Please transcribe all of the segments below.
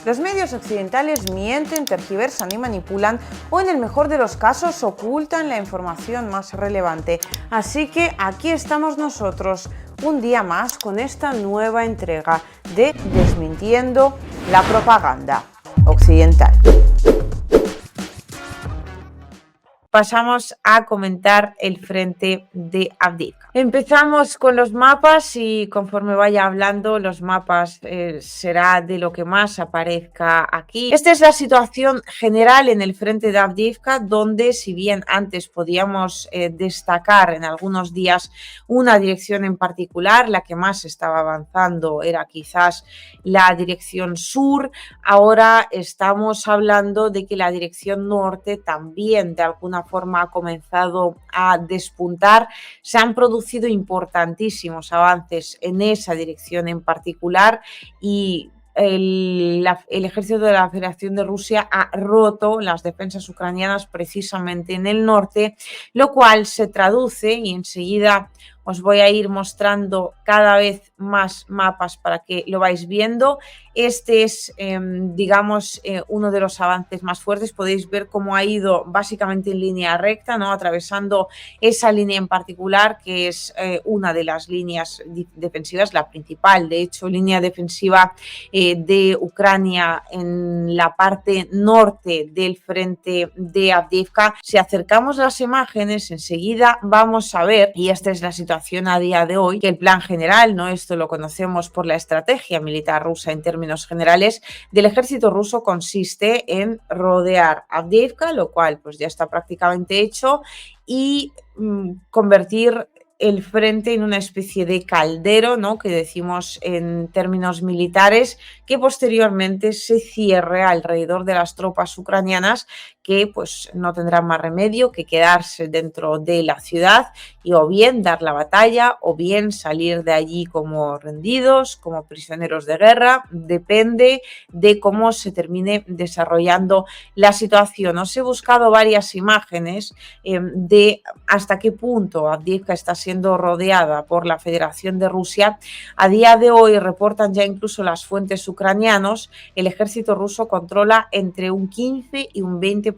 Los medios occidentales mienten, tergiversan y manipulan, o en el mejor de los casos ocultan la información más relevante. Así que aquí estamos nosotros, un día más, con esta nueva entrega de Desmintiendo la propaganda occidental. Pasamos a comentar el frente de Avdiivka. Empezamos con los mapas y conforme vaya hablando los mapas será de lo que más aparezca aquí. Esta es la situación general en el frente de Avdiivka, donde si bien antes podíamos destacar en algunos días una dirección en particular, la que más estaba avanzando era quizás la dirección sur, ahora estamos hablando de que la dirección norte también de alguna forma ha comenzado a despuntar. Se han producido importantísimos avances en esa dirección en particular y el ejército de la Federación de Rusia ha roto las defensas ucranianas precisamente en el norte, lo cual se traduce, y enseguida os voy a ir mostrando cada vez más mapas para que lo vais viendo. Este es, digamos, uno de los avances más fuertes. Podéis ver cómo ha ido básicamente en línea recta, ¿no? Atravesando esa línea en particular, que es una de las líneas defensivas, la principal, de hecho, línea defensiva de Ucrania en la parte norte del frente de Avdiivka. Si acercamos las imágenes, enseguida vamos a ver, y esta es la situación a día de hoy, que el plan general, ¿no? Esto lo conocemos por la estrategia militar rusa en términos generales, del ejército ruso consiste en rodear Avdiivka, lo cual pues ya está prácticamente hecho, y convertir el frente en una especie de caldero, ¿no? Que decimos en términos militares, que posteriormente se cierre alrededor de las tropas ucranianas, que pues no tendrán más remedio que quedarse dentro de la ciudad y o bien dar la batalla o bien salir de allí como rendidos, como prisioneros de guerra. Depende de cómo se termine desarrollando la situación. Os he buscado varias imágenes de hasta qué punto Avdiivka está siendo rodeada por la Federación de Rusia. A día de hoy reportan ya incluso las fuentes ucranianos, el ejército ruso controla entre un 15 y un 20%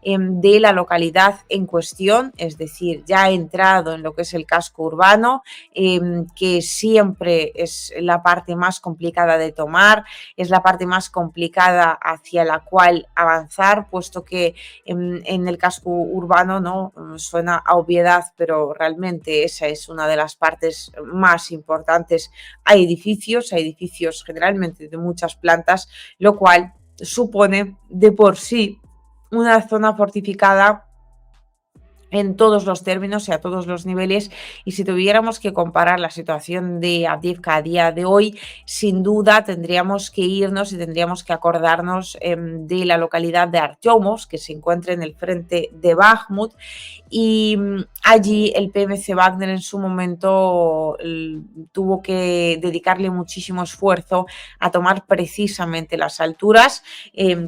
de la localidad en cuestión, es decir, ya ha entrado en lo que es el casco urbano, que siempre es la parte más complicada de tomar, es la parte más complicada hacia la cual avanzar, puesto que en el casco urbano, ¿no? Suena a obviedad, pero realmente esa es una de las partes más importantes. Hay edificios generalmente de muchas plantas, lo cual supone de por sí una zona fortificada en todos los términos y a todos los niveles, y si tuviéramos que comparar la situación de Avdiivka a día de hoy, sin duda tendríamos que irnos y tendríamos que acordarnos de la localidad de Artyomov, que se encuentra en el frente de Bakhmut, y allí el PMC Wagner en su momento tuvo que dedicarle muchísimo esfuerzo a tomar precisamente las alturas,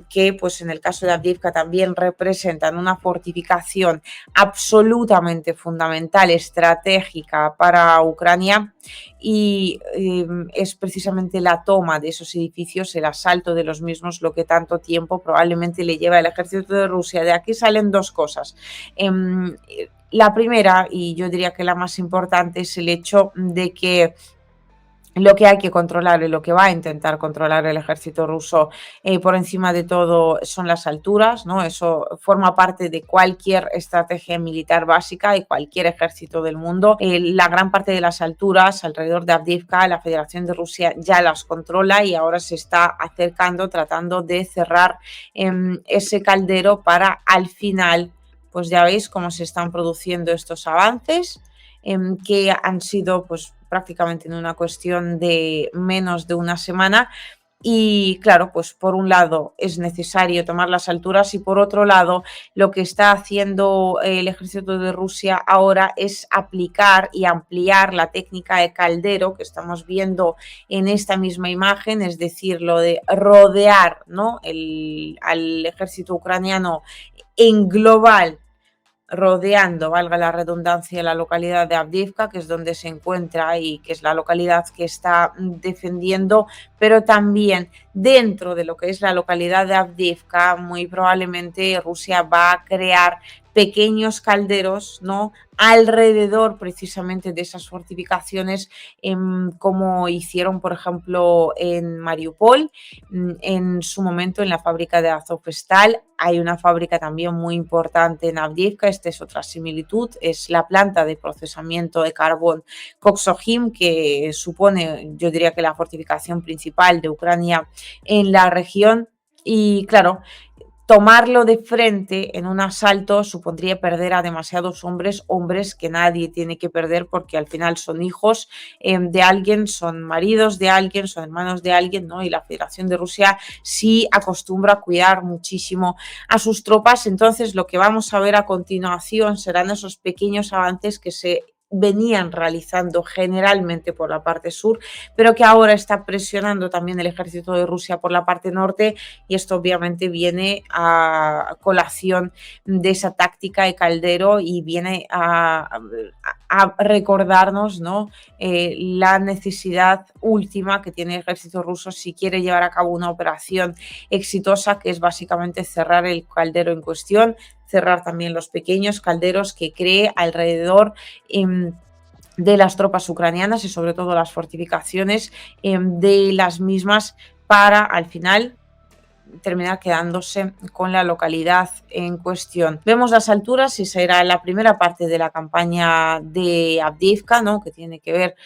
que pues en el caso de Avdiivka también representan una fortificación absolutamente fundamental, estratégica para Ucrania, y es precisamente la toma de esos edificios, el asalto de los mismos, lo que tanto tiempo probablemente le lleva al ejército de Rusia. De aquí salen dos cosas. La primera, y yo diría que la más importante, es el hecho de que lo que hay que controlar y lo que va a intentar controlar el ejército ruso por encima de todo son las alturas, ¿no? Eso forma parte de cualquier estrategia militar básica y cualquier ejército del mundo. La gran parte de las alturas alrededor de Avdiivka, la Federación de Rusia ya las controla y ahora se está acercando, tratando de cerrar ese caldero para al final, pues ya veis cómo se están produciendo estos avances, que han sido pues prácticamente en una cuestión de menos de una semana. Y claro, pues por un lado es necesario tomar las alturas y por otro lado lo que está haciendo el ejército de Rusia ahora es aplicar y ampliar la técnica de caldero que estamos viendo en esta misma imagen, es decir, lo de rodear, ¿no? al ejército ucraniano en global, rodeando, valga la redundancia, la localidad de Avdiivka, que es donde se encuentra y que es la localidad que está defendiendo, pero también dentro de lo que es la localidad de Avdiivka, muy probablemente Rusia va a crear pequeños calderos, ¿no?, alrededor precisamente de esas fortificaciones, como hicieron, por ejemplo, en Mariupol, en su momento en la fábrica de Azovstal. Hay una fábrica también muy importante en Avdiivka, esta es otra similitud, es la planta de procesamiento de carbón Koksojim, que supone, yo diría que la fortificación principal de Ucrania en la región. Y claro, tomarlo de frente en un asalto supondría perder a demasiados hombres que nadie tiene que perder, porque al final son hijos de alguien, son maridos de alguien, son hermanos de alguien, ¿no? Y la Federación de Rusia sí acostumbra a cuidar muchísimo a sus tropas. Entonces, lo que vamos a ver a continuación serán esos pequeños avances que se venían realizando generalmente por la parte sur, pero que ahora está presionando también el ejército de Rusia por la parte norte, y esto obviamente viene a colación de esa táctica de Caldero y viene a recordarnos, ¿no?, la necesidad última que tiene el ejército ruso si quiere llevar a cabo una operación exitosa, que es básicamente cerrar el caldero en cuestión, cerrar también los pequeños calderos que cree alrededor de las tropas ucranianas y sobre todo las fortificaciones de las mismas, para al final terminar quedándose con la localidad en cuestión. Vemos las alturas y será la primera parte de la campaña de Avdiivka, ¿no?, que tiene que ver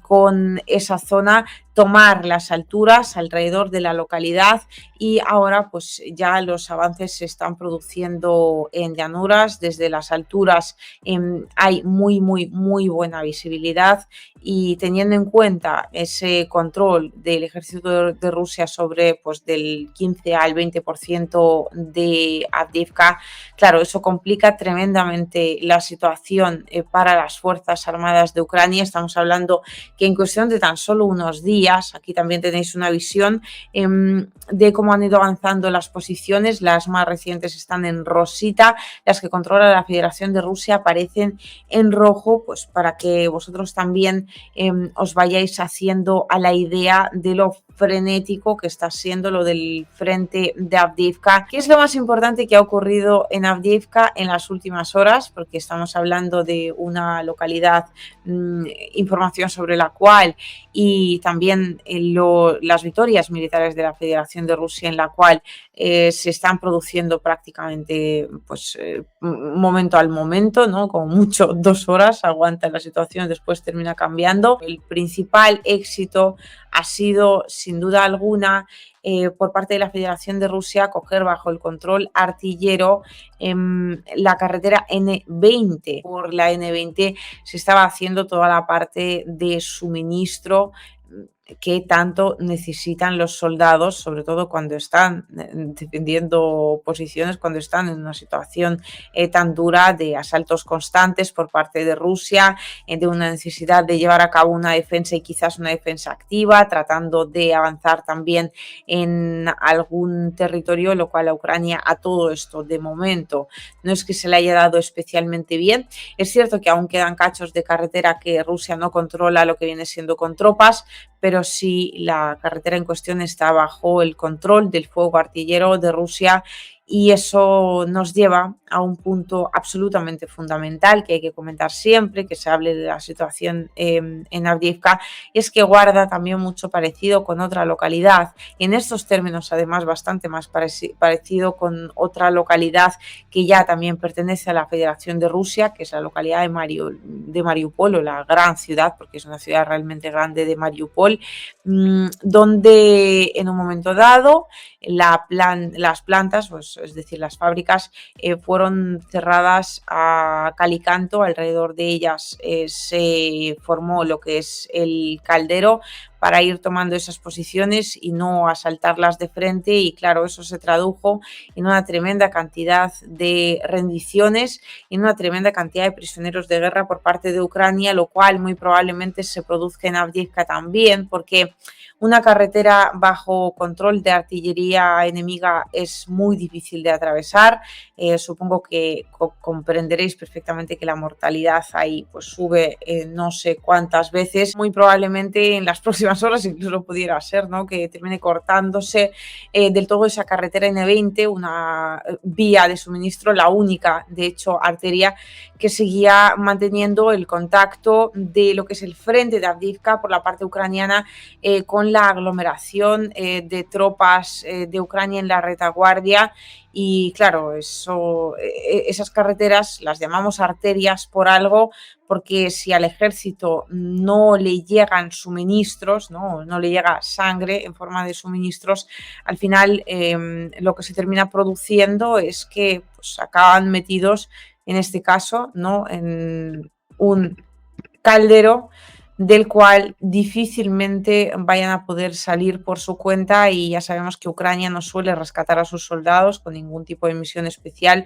con esa zona, tomar las alturas alrededor de la localidad, y ahora pues ya los avances se están produciendo en llanuras. Desde las alturas hay muy buena visibilidad, y teniendo en cuenta ese control del ejército de Rusia sobre pues del 15 al 20% de Avdiivka, claro, eso complica tremendamente la situación para las Fuerzas Armadas de Ucrania. Estamos hablando que en cuestión de tan solo unos días, aquí también tenéis una visión de cómo han ido avanzando las posiciones. Las más recientes están en rosita, las que controla la Federación de Rusia aparecen en rojo, pues para que vosotros también os vayáis haciendo a la idea de lo frenético que está siendo lo del frente de Avdiivka. ¿Qué es lo más importante que ha ocurrido en Avdiivka en las últimas horas? Porque estamos hablando de una localidad, información sobre la cual, y también las victorias militares de la Federación de Rusia, en la cual se están produciendo prácticamente pues momento al momento, ¿no?, como mucho 2 horas aguanta la situación, después termina cambiando. El principal éxito ha sido, sin duda alguna, por parte de la Federación de Rusia, coger bajo el control artillero la carretera N20. Por la N20 se estaba haciendo toda la parte de suministro que tanto necesitan los soldados, sobre todo cuando están defendiendo posiciones, cuando están en una situación tan dura de asaltos constantes por parte de Rusia, de una necesidad de llevar a cabo una defensa, y quizás una defensa activa, tratando de avanzar también en algún territorio, lo cual a Ucrania a todo esto de momento no es que se le haya dado especialmente bien. Es cierto que aún quedan cachos de carretera que Rusia no controla, lo que viene siendo con tropas, pero sí la carretera en cuestión está bajo el control del fuego artillero de Rusia, y eso nos lleva a un punto absolutamente fundamental que hay que comentar siempre que se hable de la situación en Avdiivka, y es que guarda también mucho parecido con otra localidad, y en estos términos además bastante más parecido con otra localidad que ya también pertenece a la Federación de Rusia, que es la localidad de Mariupol, o la gran ciudad, porque es una ciudad realmente grande, de Mariupol, donde en un momento dado las plantas, pues, es decir, las fábricas, fueron cerradas a cal y canto. Alrededor de ellas se formó lo que es el caldero, para ir tomando esas posiciones y no asaltarlas de frente, y claro, eso se tradujo en una tremenda cantidad de rendiciones y en una tremenda cantidad de prisioneros de guerra por parte de Ucrania, lo cual muy probablemente se produzca en Avdiivka también, porque una carretera bajo control de artillería enemiga es muy difícil de atravesar. Supongo que comprenderéis perfectamente que la mortalidad ahí pues sube no sé cuántas veces. Muy probablemente en las próximas horas incluso pudiera ser, ¿no?, que termine cortándose del todo esa carretera N20, una vía de suministro, la única, de hecho, arteria que seguía manteniendo el contacto de lo que es el frente de Avdiivka por la parte ucraniana con la aglomeración de tropas de Ucrania en la retaguardia. Y claro, esas carreteras las llamamos arterias por algo, porque si al ejército no le llegan suministros, no le llega sangre en forma de suministros, al final lo que se termina produciendo es que pues, acaban metidos, en este caso, ¿no?, en un caldero del cual difícilmente vayan a poder salir por su cuenta, y ya sabemos que Ucrania no suele rescatar a sus soldados con ningún tipo de misión especial.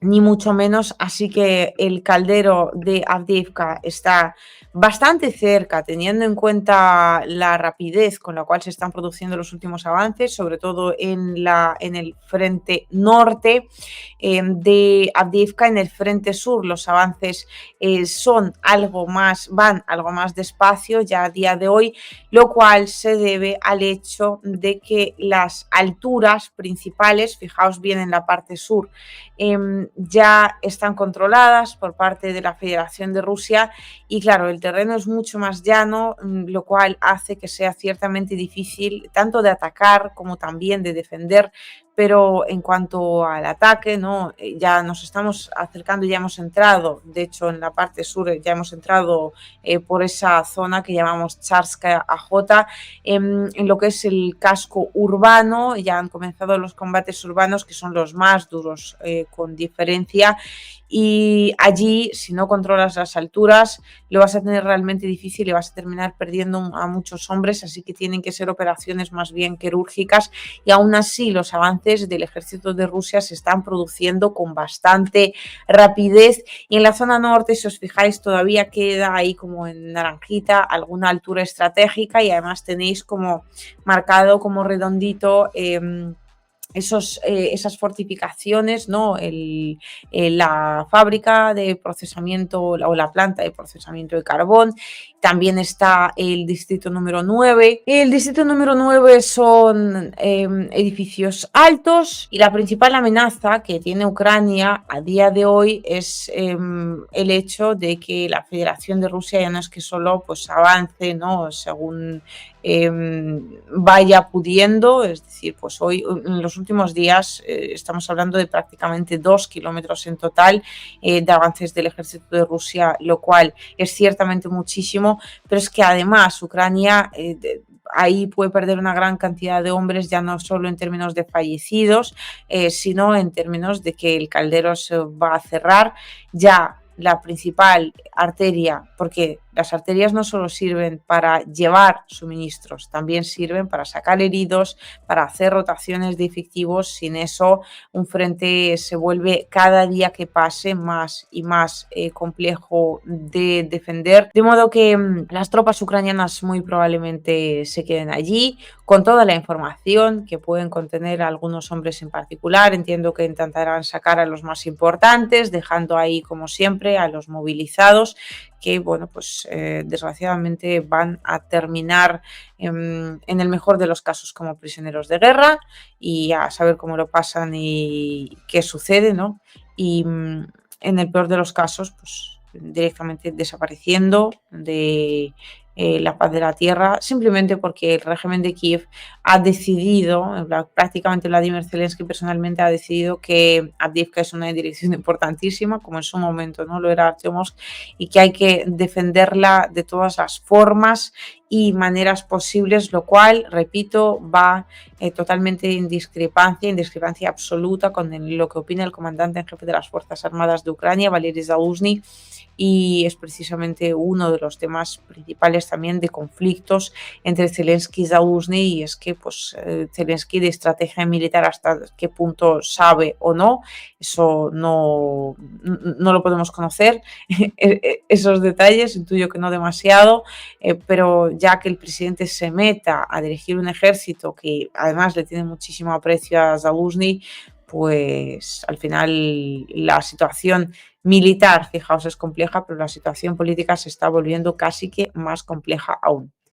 Ni mucho menos, así que el caldero de Avdiivka está bastante cerca, teniendo en cuenta la rapidez con la cual se están produciendo los últimos avances, sobre todo en el frente norte de Avdiivka. En el frente sur los avances van algo más despacio ya a día de hoy, lo cual se debe al hecho de que las alturas principales, fijaos bien en la parte sur, ya están controladas por parte de la Federación de Rusia, y claro, el terreno es mucho más llano, lo cual hace que sea ciertamente difícil tanto de atacar como también de defender. Pero en cuanto al ataque, ¿no?, ya nos estamos acercando, ya hemos entrado, de hecho en la parte sur ya hemos entrado por esa zona que llamamos Charska AJ, en lo que es el casco urbano. Ya han comenzado los combates urbanos, que son los más duros con diferencia, y allí, si no controlas las alturas, lo vas a tener realmente difícil y vas a terminar perdiendo a muchos hombres, así que tienen que ser operaciones más bien quirúrgicas, y aún así los avances del ejército de Rusia se están produciendo con bastante rapidez. Y en la zona norte, si os fijáis, todavía queda ahí como en naranjita alguna altura estratégica, y además tenéis como marcado como redondito esas fortificaciones, ¿no? La fábrica de procesamiento o la planta de procesamiento de carbón. También está el distrito número 9. El distrito número 9 son edificios altos, y la principal amenaza que tiene Ucrania a día de hoy es el hecho de que la Federación de Rusia ya no es que solo pues avance, ¿no?, según vaya pudiendo. Es decir, pues hoy, en los últimos días, estamos hablando de prácticamente 2 kilómetros en total de avances del ejército de Rusia, lo cual es ciertamente muchísimo, pero es que además Ucrania ahí puede perder una gran cantidad de hombres, ya no solo en términos de fallecidos, sino en términos de que el caldero se va a cerrar. Ya la principal arteria, porque las arterias no solo sirven para llevar suministros, también sirven para sacar heridos, para hacer rotaciones de efectivos. Sin eso, un frente se vuelve cada día que pase más y más complejo de defender. De modo que las tropas ucranianas muy probablemente se queden allí con toda la información que pueden contener algunos hombres en particular. Entiendo que intentarán sacar a los más importantes, dejando ahí, como siempre, a los movilizados, que, bueno, pues desgraciadamente van a terminar en el mejor de los casos como prisioneros de guerra, y a saber cómo lo pasan y qué sucede, ¿no? Y en el peor de los casos, pues directamente desapareciendo de la paz de la tierra, simplemente porque el régimen de Kiev ha decidido, prácticamente Vladimir Zelensky personalmente ha decidido que Avdiivka es una dirección importantísima, como en su momento no lo era Artyomovsk, y que hay que defenderla de todas las formas y maneras posibles, lo cual, repito, va totalmente en discrepancia absoluta con lo que opina el comandante en jefe de las Fuerzas Armadas de Ucrania, Valery Zaluzhny, y es precisamente uno de los temas principales también de conflictos entre Zelensky y Zaluzhny, y es que pues Zelensky de estrategia militar hasta qué punto sabe o no, eso no lo podemos conocer, esos detalles, intuyo que no demasiado, pero ya que el presidente se meta a dirigir un ejército que además le tiene muchísimo aprecio a Zaluzhny, pues al final la situación militar, fijaos, es compleja, pero la situación política se está volviendo casi que más compleja aún.